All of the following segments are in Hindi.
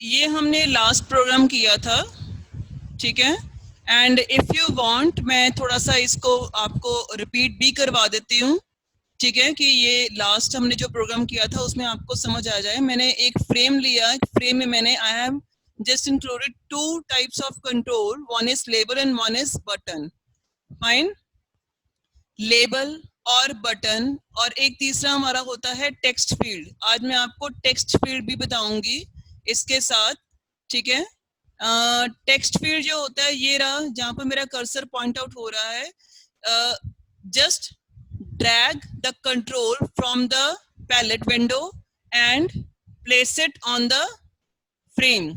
ये हमने लास्ट प्रोग्राम किया था, ठीक है। एंड इफ यू वांट मैं थोड़ा सा इसको आपको रिपीट भी करवा देती हूँ, ठीक है, कि ये लास्ट हमने जो प्रोग्राम किया था उसमें आपको समझ आ जाए। मैंने एक फ्रेम लिया, फ्रेम में मैंने I have just included two types of control, one is label and one is button. Fine, label और बटन, और एक तीसरा हमारा होता है टेक्स्ट फील्ड। आज मैं आपको टेक्स्ट फील्ड भी बताऊंगी इसके साथ, ठीक है। टेक्स्ट फील्ड जो होता है ये रहा, जहां पर मेरा कर्सर पॉइंट आउट हो रहा है। Just drag the control from the palette window and place it on the frame.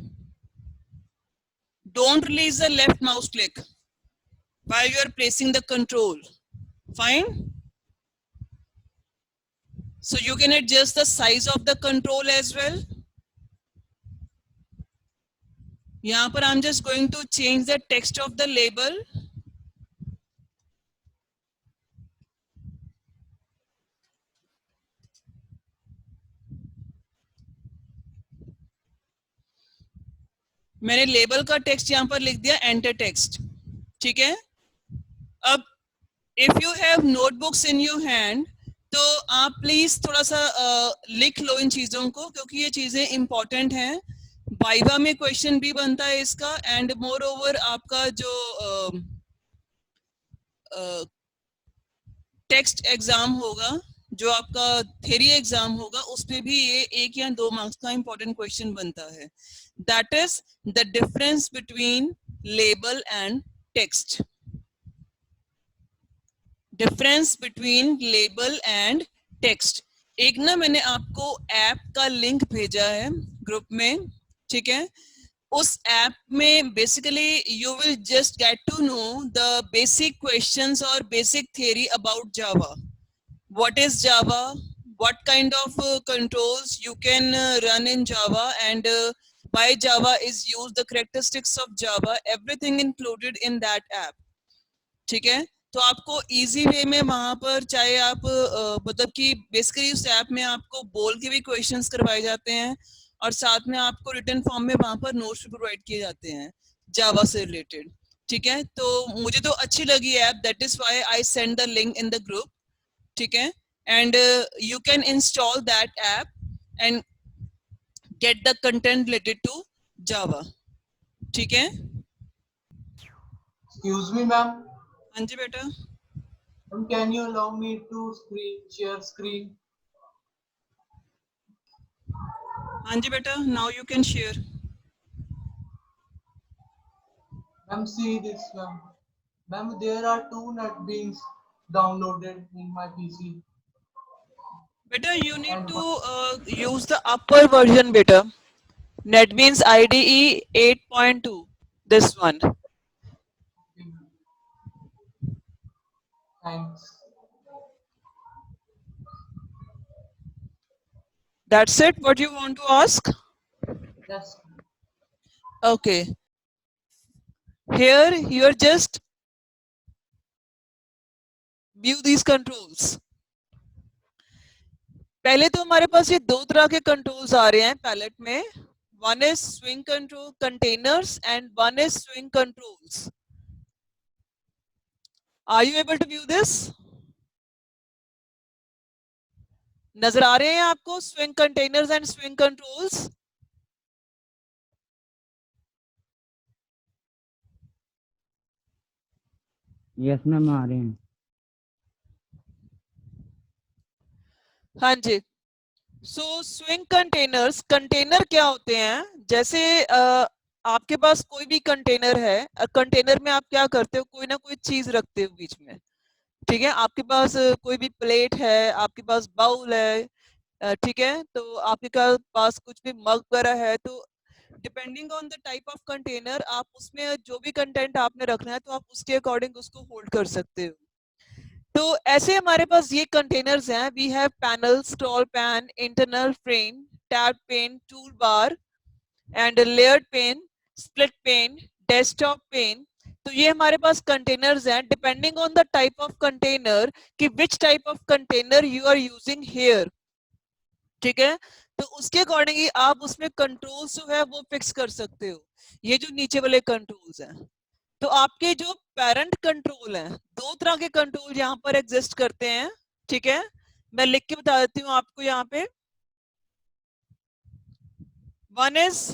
Don't release the left mouse click while you are placing the control. Fine. So you can adjust the size of the control as well. यहाँ पर I'm just going to change the text of the label. मैंने लेबल का टेक्स्ट यहाँ पर लिख दिया एंटर टेक्स्ट, ठीक है। अब if you have notebooks in your hand तो आप प्लीज थोड़ा सा लिख लो इन चीजों को, क्योंकि ये चीजें इंपॉर्टेंट हैं। वाइवा में क्वेश्चन भी बनता है इसका, एंड मोर ओवर आपका जो टेक्स्ट एग्जाम होगा, जो आपका थ्योरी एग्जाम होगा, उसमें भी ये 1 या 2 मार्क्स का इंपॉर्टेंट क्वेश्चन बनता है। That is the difference between label and text. Difference between label and text. एक ना मैंने आपको ऐप का लिंक भेजा है ग्रुप में, ठीक है। उस ऐप में basically you will just get to know the basic questions और basic theory about Java. What is Java, what kind of controls you can run in Java, and why Java is used, the characteristics of Java, everything included in that app, ठीक है। तो आपको इजी वे में वहां पर, चाहे आप मतलब कि बेसिकली उस ऐप में आपको बोल के भी क्वेश्चंस करवाए जाते हैं, और साथ में आपको रिटर्न फॉर्म में वहां पर नोट्स भी प्रोवाइड किए जाते हैं जावा से रिलेटेड, ठीक है। तो मुझे तो अच्छी लगी app, that is why I send the link in the group, ठीक है। And you can install that app and get the content related to Java, ठीक है। Excuse me, ma'am. हाँ जी बेटा। Ma'am, can you allow me to share screen? हाँ जी बेटा, now you can share. Ma'am, see this, ma'am. Ma'am, there are two NetBeans downloaded in my PC. Beta, you need And to use the upper version, beta. NetBeans IDE 8.2. This one. thanks. That's it. What you want to ask? Yes. Okay. Here you are just view these controls. पहले तो हमारे पास ये 2 तरह के कंट्रोल्स आ रहे हैं पैलेट में. One is swing control containers and one is swing controls. Are you able to view this? नजर आ रहे हैं आपको swing containers and swing controls? Yes ma'am आ रहे हैं. हाँ जी. सो स्विंग कंटेनर्स, कंटेनर क्या होते हैं? जैसे आपके पास कोई भी कंटेनर है, कंटेनर में आप क्या करते हो, कोई ना कोई चीज रखते हो बीच में, ठीक है। आपके पास कोई भी प्लेट है, आपके पास बाउल है, ठीक है, तो आपके पास कुछ भी मग वगैरह है, तो depending on the type of container आप उसमें जो भी कंटेंट आपने रखना है तो आप उसके अकॉर्डिंग उसको होल्ड कर सकते हो. तो ऐसे हमारे पास ये कंटेनर्स हैं. We have panel, scroll pane, internal frame, tab pane, tool bar and layered pane, split pane, desktop pane. तो ये हमारे पास कंटेनर्स हैं. Depending on the type of container कि which type of container you are using here, ठीक है. तो उसके अकॉर्डिंग ही आप उसमें कंट्रोल्स जो है वो फिक्स कर सकते हो। ये जो नीचे वाले कंट्रोल्स हैं, तो आपके जो पेरेंट कंट्रोल हैं, दो तरह के कंट्रोल यहाँ पर एग्जिस्ट करते हैं, ठीक है। मैं लिख के बता देती हूँ आपको यहाँ पे। One is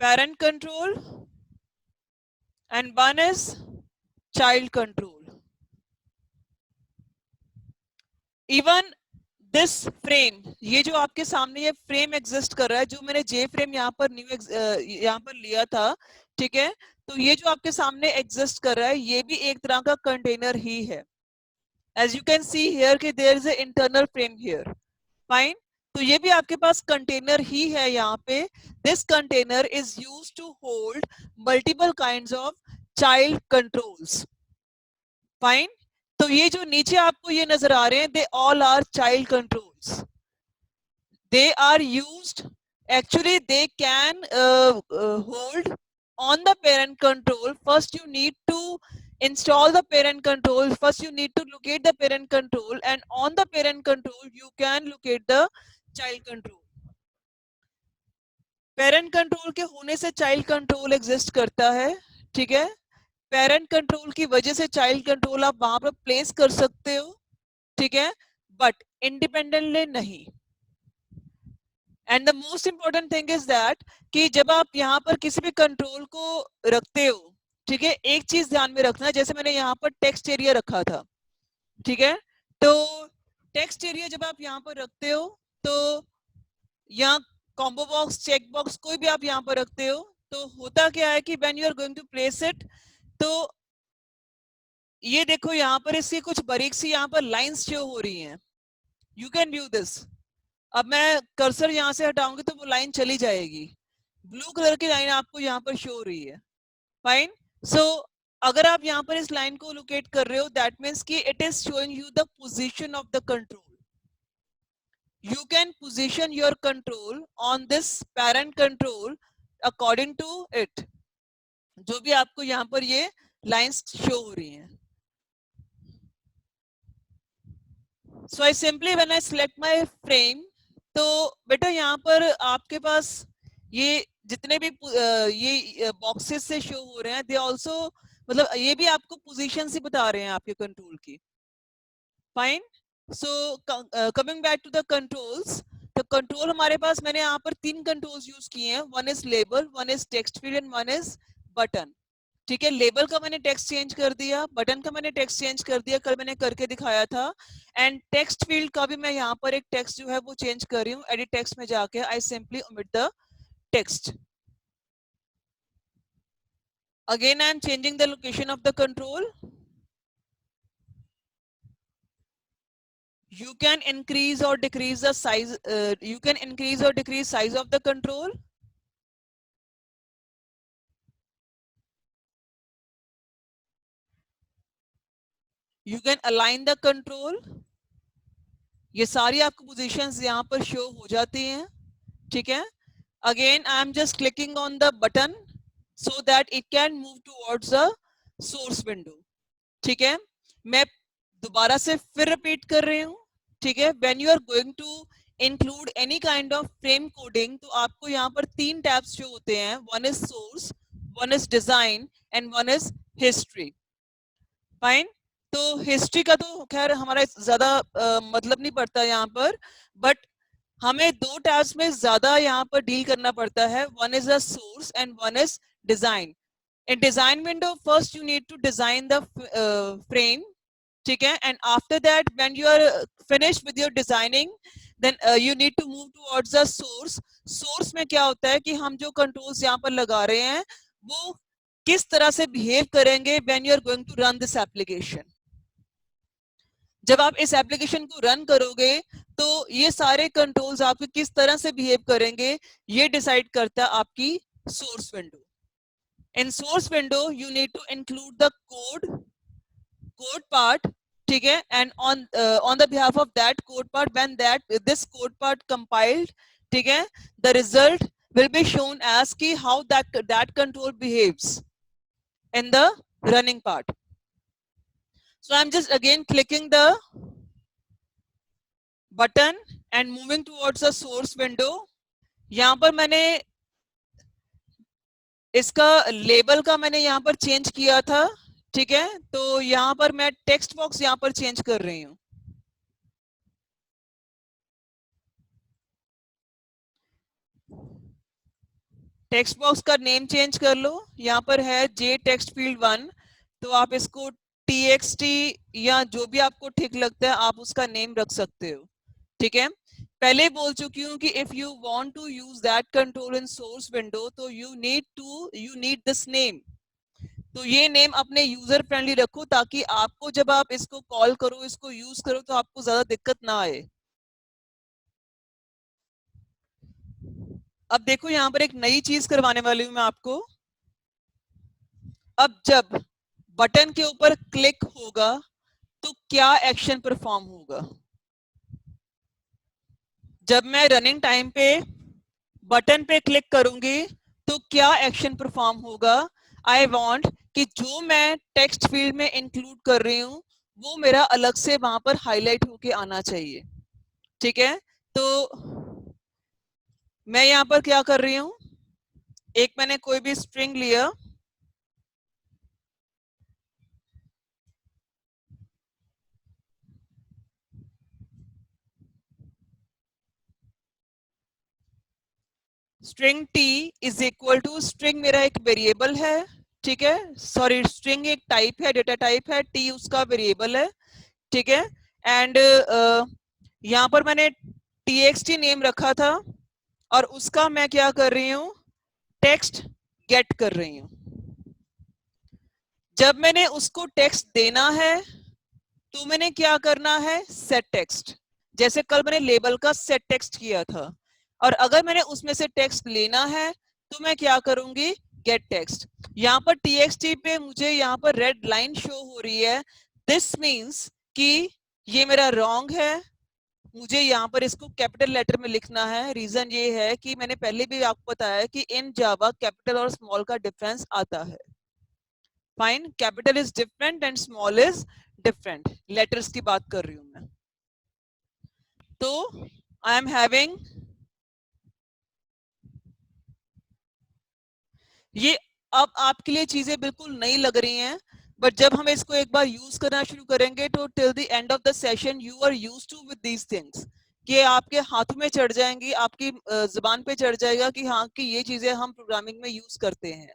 parent control and one is child control. Even this frame, ये जो आपके सामने ये फ्रेम एग्जिस्ट कर रहा है, जो मैंने जे फ्रेम यहाँ पर यहाँ पर लिया था, ठीक है। तो ये जो आपके सामने एग्जिस्ट कर रहा है, ये भी एक तरह का कंटेनर ही है। As you can see here कि there is a internal frame here, fine. तो ये भी आपके पास कंटेनर ही है यहाँ पे। This container is use to hold multiple kinds of child controls, fine. तो ये जो नीचे आपको ये नजर आ रहे हैं, they all are child controls. They are used, actually they can hold on the parent control. First you need to install the parent control, first you need to locate the parent control, and on the parent control you can locate the child control. Parent control के होने से चाइल्ड कंट्रोल एग्जिस्ट करता है, ठीक है। पेरेंट कंट्रोल की वजह से चाइल्ड कंट्रोल आप वहां पर प्लेस कर सकते हो, ठीक है, बट इंडिपेंडेंटली नहीं। And the most important thing is that कि जब आप यहाँ पर किसी भी कंट्रोल को रखते हो, ठीक है, एक चीज ध्यान में रखना, जैसे मैंने यहाँ पर टेक्स्ट एरिया रखा था, ठीक है। तो टेक्स्ट एरिया जब आप यहाँ पर रखते हो, तो यहाँ कॉम्बो बॉक्स, चेक बॉक्स, कोई भी आप यहाँ पर रखते हो, तो होता क्या है कि when you are going to place it, तो ये देखो यहाँ पर इसकी कुछ बारीक सी यहाँ पर लाइंस शो हो रही हैं। You can view this. अब मैं कर्सर यहाँ से हटाऊंगी तो वो लाइन चली जाएगी। ब्लू कलर की लाइन आपको यहाँ पर शो हो रही है, फाइन। सो अगर आप यहाँ पर इस लाइन को लोकेट कर रहे हो, दैट मीन्स कि it is showing you the position of the control. You can position your control on this parent control according to it, जो भी आपको यहाँ पर ये लाइंस शो हो रही हैं। So I simply when I select my frame, तो बेटा यहाँ पर आपके पास ये जितने भी ये बॉक्सेस से शो हो रहे हैं, दे ऑल्सो, मतलब ये भी आपको पोजीशन ही बता रहे हैं आपके कंट्रोल की, fine. So coming back to the controls, तो कंट्रोल हमारे पास, मैंने यहाँ पर तीन कंट्रोल्स यूज किए हैं। One is label, one is text field and one is button, ठीक है। लेबल का मैंने टेक्स्ट चेंज कर दिया, बटन का मैंने टेक्स्ट चेंज कर दिया, कल मैंने करके दिखाया था। एंड टेक्स्ट फील्ड का भी मैं यहाँ पर एक टेक्स्ट जो है वो चेंज कर रही हूँ। एडिट टेक्स्ट में जाके I simply omit the text. Again I am changing the location of the control. You can increase or decrease the size, you can increase or decrease size of the control. You can align the control. ये सारी आपको पोजीशंस यहाँ पर शो हो जाती हैं, ठीक है। Again I am just clicking on the button so that it can move towards the source window, ठीक है। मैं दोबारा से फिर रिपीट कर रही हूँ, ठीक है। When you are going to include any kind of frame coding, तो आपको यहाँ पर तीन टैब्स जो होते हैं, one is source, one is design and one is history, fine. तो हिस्ट्री का तो खैर हमारा ज्यादा मतलब नहीं पड़ता यहाँ पर, बट हमें दो टैब्स में ज्यादा यहाँ पर डील करना पड़ता है। One is the source and one is design. In design window first you need to design the frame, ठीक है, and after that when you are finished with your designing, then you need to move towards the source. Source में क्या होता है कि हम जो कंट्रोल्स यहाँ पर लगा रहे हैं वो किस तरह से बिहेव करेंगे when you are going to run this application. जब आप इस एप्लीकेशन को रन करोगे तो ये सारे कंट्रोल्स आपके किस तरह से बिहेव करेंगे, ये डिसाइड करता है आपकी source window. In source window you need to include the code part, ठीक है, and on the behalf of that code part, when that this code part compiled, ठीक है, the result will be shown as ki how that control behaves in the running part. So I'm just again clicking the button and moving towards the source window. यहाँ पर मैंने इसका लेबल का मैंने यहाँ पर चेंज किया था, ठीक है। तो यहाँ पर मैं टेक्स्ट बॉक्स यहाँ पर चेंज कर रही हूँ। टेक्स्ट बॉक्स का नेम चेंज कर लो, यहाँ पर है जे टेक्स्ट फील्ड 1, तो आप इसको txt या जो भी आपको ठीक लगता है आप उसका नेम रख सकते हो, ठीक है। पहले बोल चुकी हूँ कि if you want to use that control in source window तो यू नीड दिस नेम। तो ये नेम अपने यूजर फ्रेंडली रखो ताकि आपको जब आप इसको कॉल करो, इसको यूज करो तो आपको ज्यादा दिक्कत ना आए। अब देखो यहाँ पर एक नई चीज करवाने वाली हूं मैं आपको। अब जब बटन के ऊपर क्लिक होगा तो क्या एक्शन परफॉर्म होगा। जब मैं रनिंग टाइम पे बटन पे क्लिक करूंगी तो क्या एक्शन परफॉर्म होगा। आई वांट कि जो मैं टेक्स्ट फील्ड में इंक्लूड कर रही हूं वो मेरा अलग से वहां पर हाईलाइट होके आना चाहिए, ठीक है। तो मैं यहां पर क्या कर रही हूं, एक मैंने कोई भी स्ट्रिंग लिया, string t is equal to, string मेरा एक वेरिएबल है, ठीक है। सॉरी, स्ट्रिंग एक टाइप है, डेटा टाइप है, t उसका वेरिएबल है, ठीक है। एंड यहां पर मैंने txt नेम रखा था और उसका मैं क्या कर रही हूं, टेक्स्ट गेट कर रही हूं। जब मैंने उसको टेक्स्ट देना है तो मैंने क्या करना है, सेट टेक्स्ट। जैसे कल मैंने लेबल का सेट टेक्स्ट किया था, और अगर मैंने उसमें से टेक्स्ट लेना है तो मैं क्या करूंगी, गेट टेक्स्ट। यहाँ पर txt पे मुझे यहाँ पर रेड लाइन शो हो रही है, दिस मीन्स कि ये मेरा रॉन्ग है, मुझे यहाँ पर इसको कैपिटल लेटर में लिखना है। रीजन ये है कि मैंने पहले भी आपको बताया कि इन जावा कैपिटल और स्मॉल का डिफरेंस आता है। Fine, capital is different and small is different, letters की बात कर रही हूं मैं। तो आई एम हैविंग, ये अब आपके लिए चीजें बिल्कुल नई लग रही हैं, बट जब हम इसको एक बार यूज करना शुरू करेंगे तो till the end of the session you are used to with these things, कि आपके हाथों में चढ़ जाएंगी, आपकी जुबान पे चढ़ जाएगा कि हाँ कि ये चीजें हम प्रोग्रामिंग में यूज करते हैं।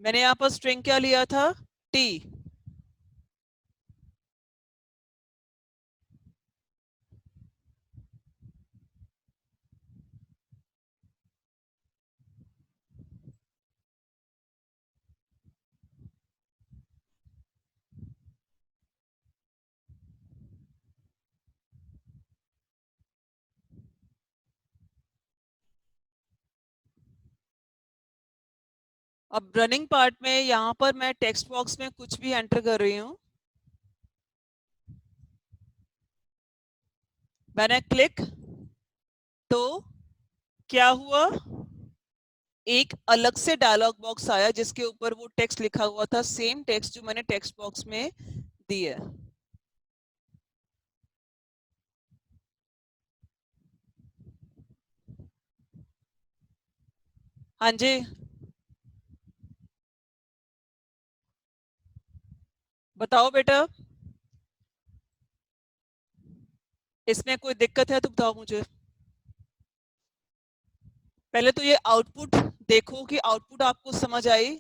मैंने यहाँ पर स्ट्रिंग क्या लिया था, टी। अब रनिंग पार्ट में यहाँ पर मैं टेक्स्ट बॉक्स में कुछ भी एंटर कर रही हूँ, मैंने क्लिक, तो क्या हुआ, एक अलग से डायलॉग बॉक्स आया जिसके ऊपर वो टेक्स्ट लिखा हुआ था, सेम टेक्स्ट जो मैंने टेक्स्ट बॉक्स में दी है। हाँ जी, बताओ बेटा, इसमें कोई दिक्कत है तो बताओ मुझे। पहले तो ये आउटपुट देखो कि आउटपुट आपको समझ आई।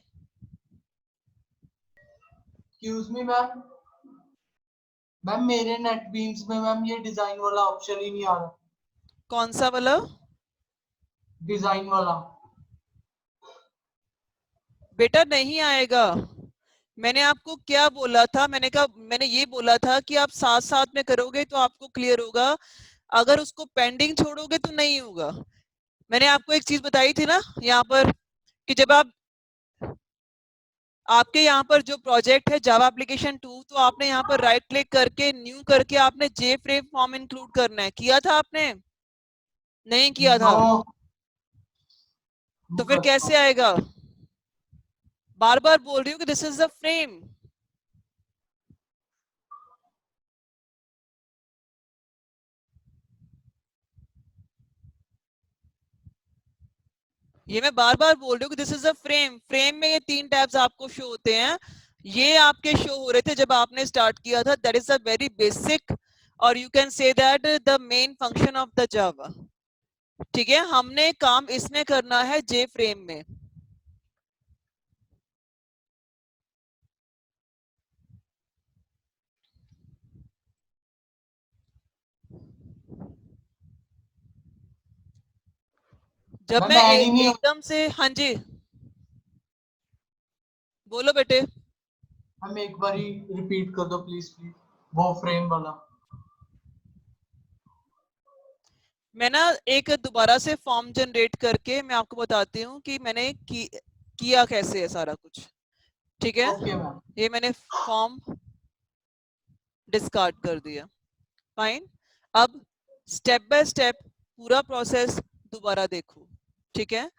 Excuse me, ma'am. मैम मेरे नेट बीन्स में मैम ये डिजाइन वाला ऑप्शन ही नहीं आ रहा। कौन सा वाला? डिजाइन वाला। बेटा नहीं आएगा। मैंने आपको क्या बोला था? मैंने ये बोला था कि आप साथ साथ में करोगे तो आपको क्लियर होगा, अगर उसको पेंडिंग छोड़ोगे तो नहीं होगा। मैंने आपको एक चीज बताई थी ना यहाँ पर, कि जब आपके यहाँ पर जो प्रोजेक्ट है जावा एप्लीकेशन 2, तो आपने यहाँ पर राइट क्लिक करके न्यू करके आपने जे फ्रेम फॉर्म इंक्लूड करना है। किया था आपने? नहीं किया था? नो। तो फिर कैसे आएगा? बार बार बोल रही हूँ कि दिस इज द फ्रेम। ये मैं बार बार बोल रही हूँ कि this is a frame. Frame में ये 3 टैब्स आपको शो होते हैं। ये आपके शो हो रहे थे जब आपने स्टार्ट किया था। That is a very basic, और you can say that the main function of the Java. ठीक है, हमने काम इसमें करना है जे फ्रेम में। जब मैम मैं ऐड ही नहीं। एकदम से, हाँ जी बोलो बेटे। मैम एक बार ही रिपीट कर दो प्लीज प्लीज, वो फ्रेम वाला। मैं ना एक दोबारा से फॉर्म जनरेट करके मैं आपको बताती हूँ कि मैंने किया कैसे है सारा कुछ। ठीक है, ओके मैम। ये मैंने फॉर्म डिस्कार्ड कर दिया। फाइन। अब स्टेप बाय स्टेप पूरा प्रोसेस दोबारा देखो। ठीक है,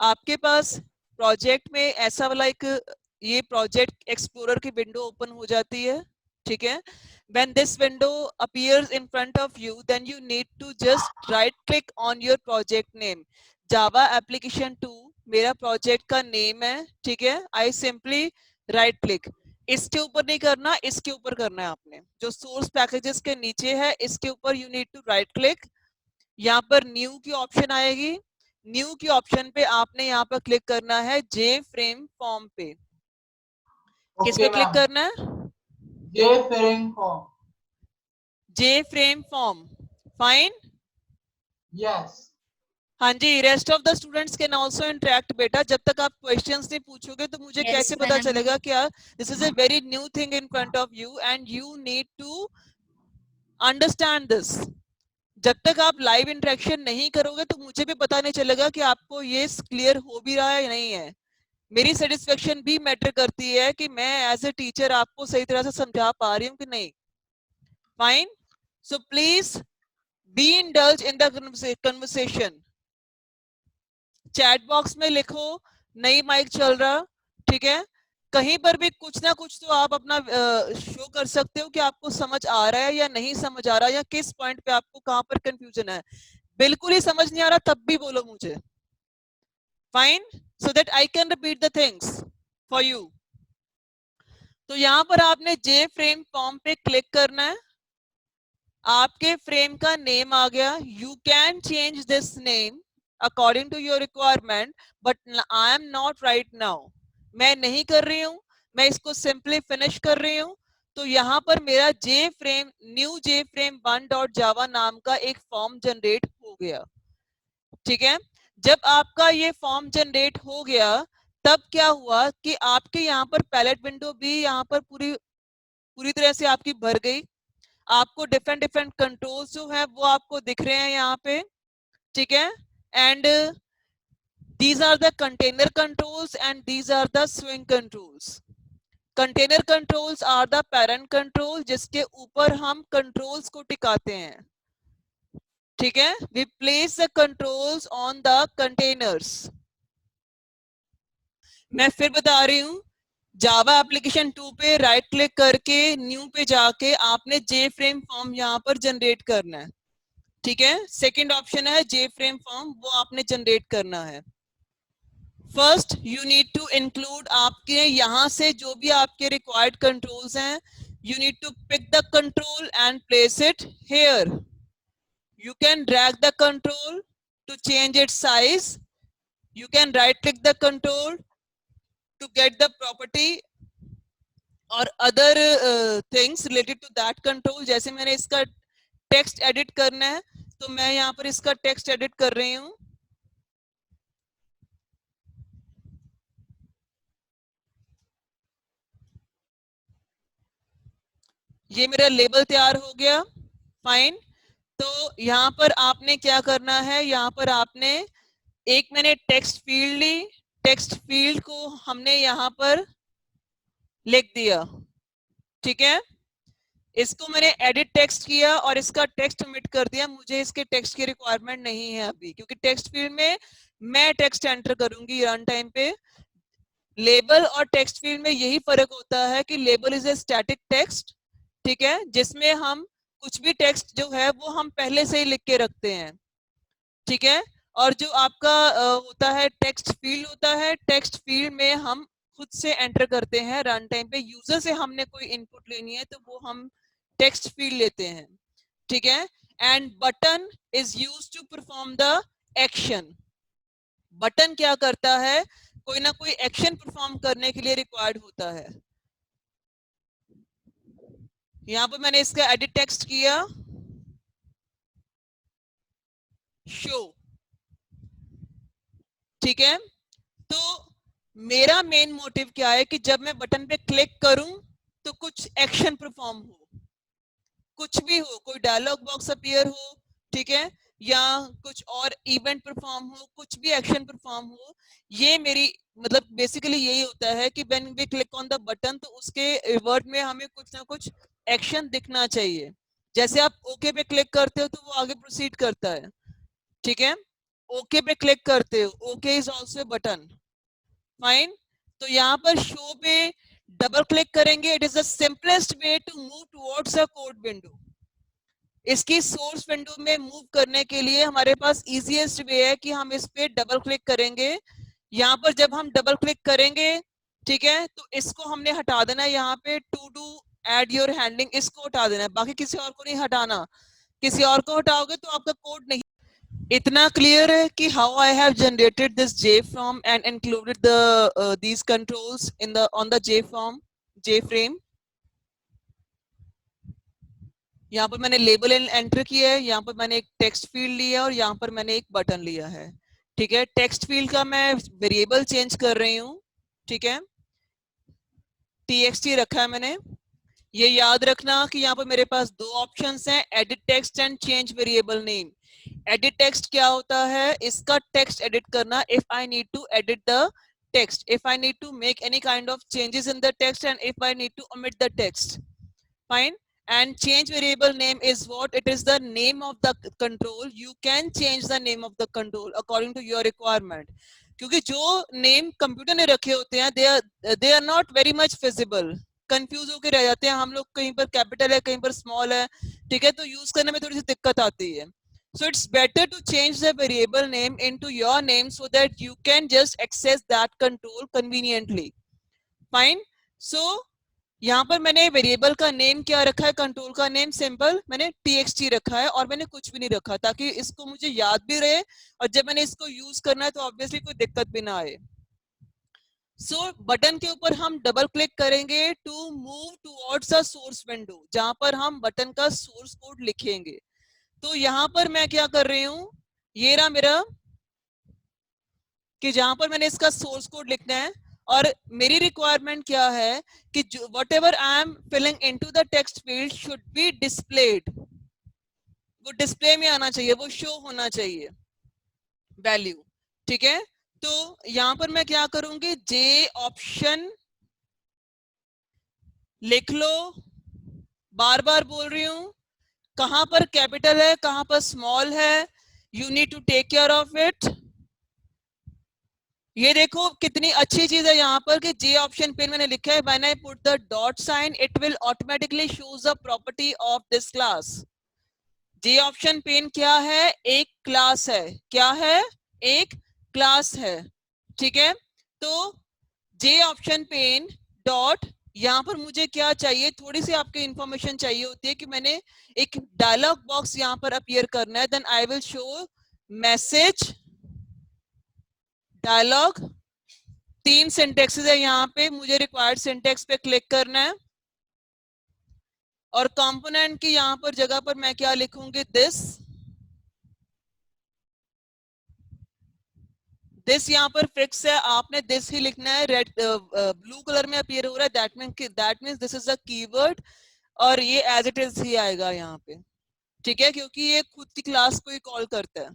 आपके पास प्रोजेक्ट में ऐसा वाला एक ये प्रोजेक्ट एक्सप्लोरर की विंडो ओपन हो जाती है। ठीक है, when this window appears in front of you, then you need to just right click on your project name. java application 2 मेरा प्रोजेक्ट का नेम है। ठीक है, आई सिंपली राइट क्लिक। इसके ऊपर नहीं करना, इसके ऊपर करना है आपने। जो सोर्स पैकेजेस के नीचे है इसके ऊपर you need to right click. यहाँ पर न्यू की ऑप्शन आएगी। न्यू की ऑप्शन पे आपने यहाँ पर क्लिक करना है जे फ्रेम फॉर्म पे। किस पे ओके क्लिक मैम। करना है? ये frame form. J frame form. Fine. Yes. हाँ जी, rest of the students can also interact बेटा। जब तक आप क्वेश्चंस नहीं पूछोगे तो मुझे Yes, कैसे पता ma'am. चलेगा क्या? This is a very new thing in front of you and you need to understand this. जब तक आप लाइव इंटरेक्शन नहीं करोगे तो मुझे भी पता नहीं चलेगा कि आपको ये क्लियर हो भी रहा है या नहीं है। मेरी सेटिस्फेक्शन भी मैटर करती है कि मैं एज ए टीचर आपको सही तरह से समझा पा रही हूँ कि नहीं। Fine, so please be indulge in the conversation. Chat box में लिखो, नहीं माइक चल रहा। ठीक है, कहीं पर भी कुछ ना कुछ तो आप अपना शो कर सकते हो कि आपको समझ आ रहा है या नहीं समझ आ रहा, या किस पॉइंट पे आपको कहां पर कंफ्यूजन है। बिल्कुल ही समझ नहीं आ रहा तब भी बोलो मुझे। Fine, so that I can repeat the things for you. तो यहां पर आपने जे फ्रेम फॉर्म पे क्लिक करना है। आपके फ्रेम का नेम आ गया। You can change this name according to your requirement, but I am not right now. मैं नहीं कर रही हूं, मैं इसको सिंपली फिनिश कर रही हूं। तो यहां पर मेरा जे फ्रेम न्यू जे फ्रेम 1.java नाम का एक फॉर्म जनरेट हो गया। ठीक है, जब आपका ये फॉर्म जनरेट हो गया तब क्या हुआ कि आपके यहाँ पर पैलेट विंडो भी यहाँ पर पूरी पूरी तरह से आपकी भर गई। आपको डिफरेंट डिफरेंट कंट्रोल्स जो है वो आपको दिख रहे हैं यहाँ पे। ठीक है, and these are the container controls and these are the swing controls. Container controls are the parent control जिसके ऊपर हम कंट्रोल्स को टिकाते हैं। ठीक है, we place the controls on the containers. मैं फिर बता रही हूँ, जावा एप्लीकेशन 2 पे राइट क्लिक करके न्यू पे जाके आपने जे फ्रेम फॉर्म यहाँ पर जनरेट करना है। ठीक है, सेकंड ऑप्शन है जे फ्रेम फॉर्म, वो आपने जनरेट करना है। First you need to include आपके यहाँ से जो भी आपके रिक्वायर्ड कंट्रोल्स हैं, you need to pick the control and place it here. You can drag the control to change its size. You can right click the control to get the property और other things related to that control. जैसे मैंने इसका टेक्स्ट एडिट करना है तो मैं यहाँ पर इसका टेक्स्ट एडिट कर रही हूँ। ये मेरा लेबल तैयार हो गया, फाइन। तो यहाँ पर आपने क्या करना है, यहाँ पर आपने एक मैंने टेक्स्ट फील्ड ली, टेक्स्ट फील्ड को हमने यहाँ पर लिख दिया, ठीक है। इसको मैंने एडिट टेक्स्ट किया और इसका टेक्स्ट ओमिट कर दिया, मुझे इसके टेक्स्ट की रिक्वायरमेंट नहीं है अभी, क्योंकि टेक्स्ट फील्ड में मैं टेक्स्ट एंटर करूंगी रन टाइम पे। लेबल और टेक्स्ट फील्ड में यही फर्क होता है कि label is a static text, ठीक है, जिसमें हम कुछ भी टेक्स्ट जो है वो हम पहले से ही लिख के रखते हैं, ठीक है। और जो आपका होता है टेक्स्ट फील्ड होता है, टेक्स्ट फील्ड में हम खुद से एंटर करते हैं रन टाइम पे। यूजर से हमने कोई इनपुट लेनी है तो वो हम टेक्स्ट फील्ड लेते हैं, ठीक है। And button is used to perform the action. Button क्या करता है, कोई ना कोई एक्शन परफॉर्म करने के लिए रिक्वायर्ड होता है। यहाँ पर मैंने इसका एडिट टेक्स्ट किया, शो, ठीक है। तो मेरा मेन मोटिव क्या है कि जब मैं बटन पे क्लिक करूं तो कुछ एक्शन परफॉर्म हो, कुछ भी हो, कोई डायलॉग बॉक्स अपीयर हो, ठीक है, या कुछ और इवेंट परफॉर्म हो, कुछ भी एक्शन परफॉर्म हो। ये मेरी मतलब बेसिकली यही होता है कि when we click on the button तो उसके वर्ड में हमें कुछ ना कुछ एक्शन दिखना चाहिए। जैसे आप ओके पे क्लिक करते हो तो वो आगे प्रोसीड करता है, ठीक है। ओके पे क्लिक करते हो, okay is also button, fine. तो यहाँ पर शो पे डबल क्लिक करेंगे, it is the simplest way to move towards a code window. इसकी सोर्स विंडो में मूव करने के लिए हमारे पास इजीएस्ट वे है कि हम इस पे डबल क्लिक करेंगे। यहाँ पर जब हम डबल क्लिक करेंगे, ठीक है, तो इसको हमने हटा देना है, यहाँ पे to do add your handling, इसको हटा देना है, बाकी किसी और को नहीं हटाना। किसी और को हटाओगे तो आपका कोड नहीं। इतना क्लियर है कि how I have generated this J from and included the these controls in the on the J from J frame. यहाँ पर मैंने लेबल एंटर किया है, यहाँ पर मैंने एक टेक्स्ट फील्ड लिया है और यहाँ पर मैंने एक बटन लिया है, ठीक है। टेक्स्ट फील्ड का मैं वेरिएबल चेंज कर रही हूँ, ठीक है, txt रखा है मैंने। ये याद रखना कि यहाँ पर मेरे पास दो ऑप्शंस हैं, edit text and change variable name. Edit text क्या होता है, इसका टेक्स्ट एडिट करना, if I need to edit the text, if I need to make any kind of changes in the text and if I need to omit the text, fine. And change variable name is what, it is the name of the control. You can change the name of the control according to your requirement, क्योंकि जो नेम कंप्यूटर ने रखे होते हैं they are not very much feasible, confuse होके रह जाते हैं हम लोग, कहीं पर कैपिटल है कहीं पर स्मॉल है, ठीक है, तो यूज करने में थोड़ी सी दिक्कत आती है। So it's better to change the variable name into your name so that you can just access that control conveniently, fine. So यहाँ पर मैंने वेरिएबल का नेम क्या रखा है, कंट्रोल का नेम सिंपल मैंने txt रखा है और मैंने कुछ भी नहीं रखा, ताकि इसको मुझे याद भी रहे और जब मैंने इसको यूज करना है तो ऑब्वियसली कोई दिक्कत भी ना आए। सो बटन के ऊपर हम डबल क्लिक करेंगे to move towards a source window, जहां पर हम बटन का सोर्स कोड लिखेंगे। तो यहाँ पर मैं क्या कर रही हूँ, ये रहा मेरा कि जहां पर मैंने इसका सोर्स कोड लिखना है और मेरी रिक्वायरमेंट क्या है कि whatever I am filling into the text field should be displayed, वो डिस्प्ले में आना चाहिए, वो शो होना चाहिए वैल्यू, ठीक है। तो यहां पर मैं क्या करूंगी, जे ऑप्शन लिख लो, बार बार बोल रही हूं, कहां पर कैपिटल है कहां पर स्मॉल है, you need to take care of it. ये देखो कितनी अच्छी चीज है यहाँ पर कि जे ऑप्शन पे मैंने लिखा है when I put the dot sign it will automatically shows the property of this class. J option pane क्या है, एक क्लास है, क्या है, एक क्लास है, ठीक है। तो जे ऑप्शन पेन डॉट, यहाँ पर मुझे क्या चाहिए, थोड़ी सी आपकी इंफॉर्मेशन चाहिए होती है कि मैंने एक डायलॉग बॉक्स यहाँ पर अपीयर करना है, then I will show message dialog. 3 syntaxes है यहाँ पे, मुझे रिक्वायर्ड सिंटेक्स पे क्लिक करना है, और कंपोनेंट की यहां पर जगह पर मैं क्या लिखूंगी, दिस यहाँ पर फिक्स है, आपने दिस ही लिखना है, रेड ब्लू कलर में अपीयर हो रहा है, that means this is a keyword, और ये एज इट इज ही आएगा यहाँ पे, ठीक है, क्योंकि ये खुद की क्लास को ही कॉल करता है,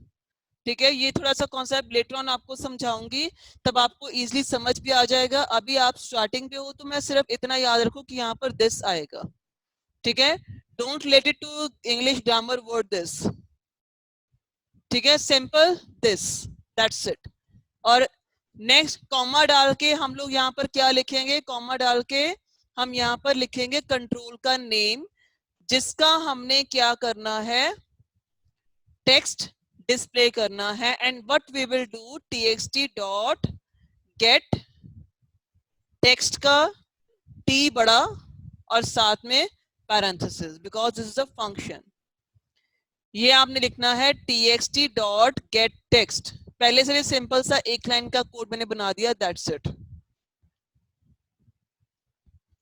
ठीक है। ये थोड़ा सा कॉन्सेप्ट लेटर ऑन आपको समझाऊंगी, तब आपको इजीली समझ भी आ जाएगा। अभी आप स्टार्टिंग पे हो तो मैं सिर्फ इतना याद रखूं कि यहाँ पर दिस आएगा, ठीक है। Don't relate it to English grammar word this, ठीक है, सिंपल दिस, दैट्स इट। और नेक्स्ट कॉमा डाल के हम लोग यहाँ पर क्या लिखेंगे, कॉमा डाल के हम यहाँ पर लिखेंगे कंट्रोल का नेम, जिसका हमने क्या करना है, टेक्स्ट डिस्प्ले करना है। And what we will do, txt dot get text का टी बड़ा और साथ में parenthesis, because this is a function. ये आपने लिखना है txt डॉट गेट टेक्स्ट, पहले से भी सिंपल सा एक लाइन का कोड मैंने बना दिया, दैट्स इट।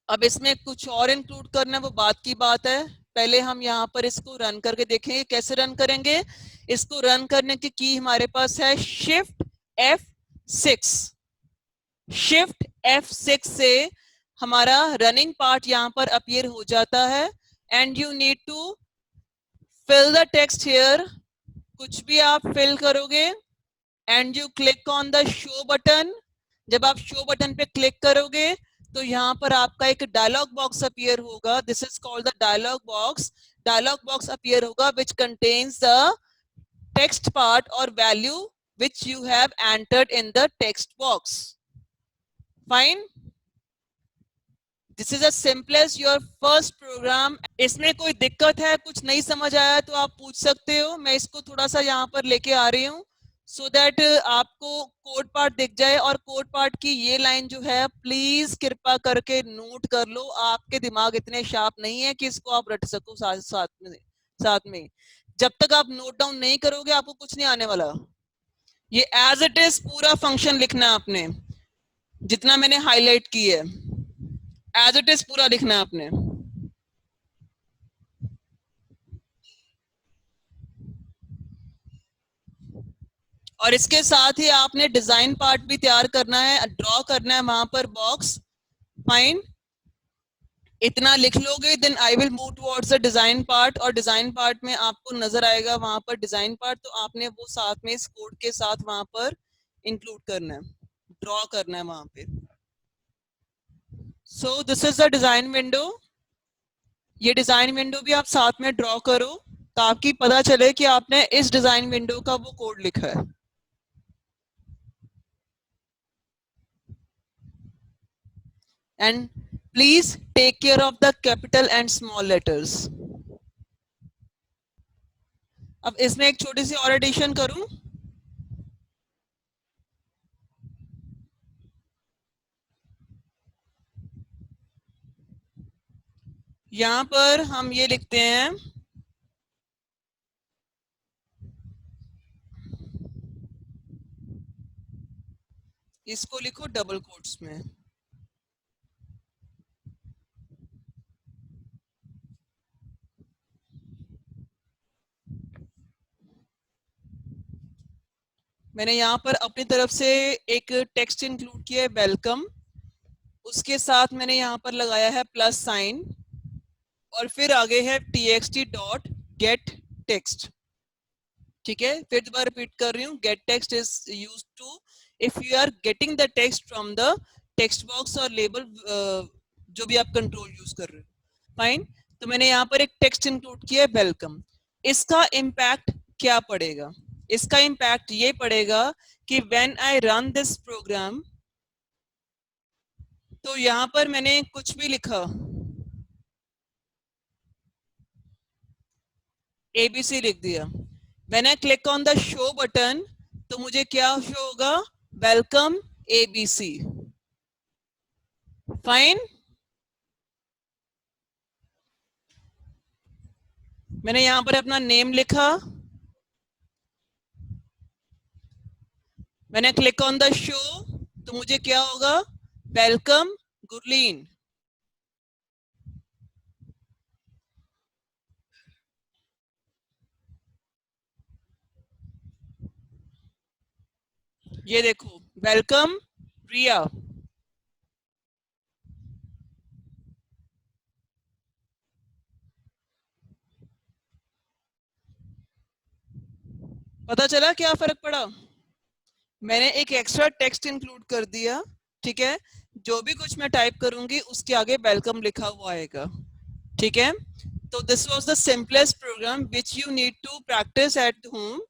अब इसमें कुछ और इंक्लूड करना है, वो बात की बात है। पहले हम यहाँ पर इसको रन करके देखेंगे कैसे रन करेंगे। इसको रन करने की की हमारे पास है शिफ्ट F6। शिफ्ट F6 से हमारा रनिंग पार्ट यहाँ पर अपीयर हो जाता है, and you need to fill the text here. कुछ भी आप फिल करोगे and you click on the show button. जब आप शो बटन पे क्लिक करोगे तो यहाँ पर आपका एक डायलॉग बॉक्स अपीयर होगा, this is called the dialog box. Dialog box appear होगा which contains the text part और value which you have entered in the text box. Fine, this is as simple as your first program। इसमें कोई दिक्कत है, कुछ नहीं समझ आया तो आप पूछ सकते हो, मैं इसको थोड़ा सा यहाँ पर लेके आ रही हूँ सो दैट आपको कोड पार्ट दिख जाए। और कोड पार्ट की ये लाइन जो है प्लीज कृपा करके नोट कर लो, आपके दिमाग इतने शार्प नहीं है कि इसको आप रट सको साथ में। जब तक आप नोट डाउन नहीं करोगे आपको कुछ नहीं आने वाला। ये एज इट इज पूरा फंक्शन लिखना है आपने, जितना मैंने हाईलाइट की है एज इट इज पूरा लिखना है आपने। और इसके साथ ही आपने डिजाइन पार्ट भी तैयार करना है, ड्रॉ करना है वहां पर बॉक्स। फाइन, इतना लिख लोगे then I will move towards the design part. और डिजाइन पार्ट में आपको नजर आएगा वहां पर डिजाइन पार्ट, तो आपने वो साथ में इस कोड के साथ वहां पर इंक्लूड करना है, ड्रॉ करना है वहां पे। So this is the design window. ये डिजाइन विंडो भी आप साथ में ड्रॉ करो ताकि पता चले कि आपने इस डिजाइन विंडो का वो कोड लिखा है। And please take care of the capital and small letters। अब इसमें एक छोटी सी और एडिशन करूं, यहां पर हम ये लिखते हैं, इसको लिखो डबल कोट्स में। मैंने यहाँ पर अपनी तरफ से एक टेक्स्ट इंक्लूड किया है, वेलकम। उसके साथ मैंने यहाँ पर लगाया है प्लस साइन, और फिर आगे है txt डॉट गेट टेक्स्ट। ठीक है, फिर दोबारा रिपीट कर रही हूँ, get text is use to if you are getting the text from the text box और लेबल, जो भी आप कंट्रोल यूज कर रहे हो। फाइन, तो मैंने यहाँ पर एक टेक्स्ट इंक्लूड किया है वेलकम। इसका इम्पैक्ट क्या पड़ेगा, इसका इम्पैक्ट ये पड़ेगा कि when I run this program, तो यहाँ पर मैंने कुछ भी लिखा, ABC लिख दिया, when I click on the show button तो मुझे क्या शो होगा, वेलकम ABC। फाइन, मैंने यहां पर अपना नेम लिखा, मैंने क्लिक ऑन द शो तो मुझे क्या होगा, वेलकम गुरलीन। ये देखो, वेलकम रिया। पता चला क्या फर्क पड़ा? मैंने एक एक्स्ट्रा टेक्स्ट इंक्लूड कर दिया, ठीक है। जो भी कुछ मैं टाइप करूंगी उसके आगे वेलकम लिखा हुआ आएगा, ठीक है। तो this was the simplest program which you need to practise at home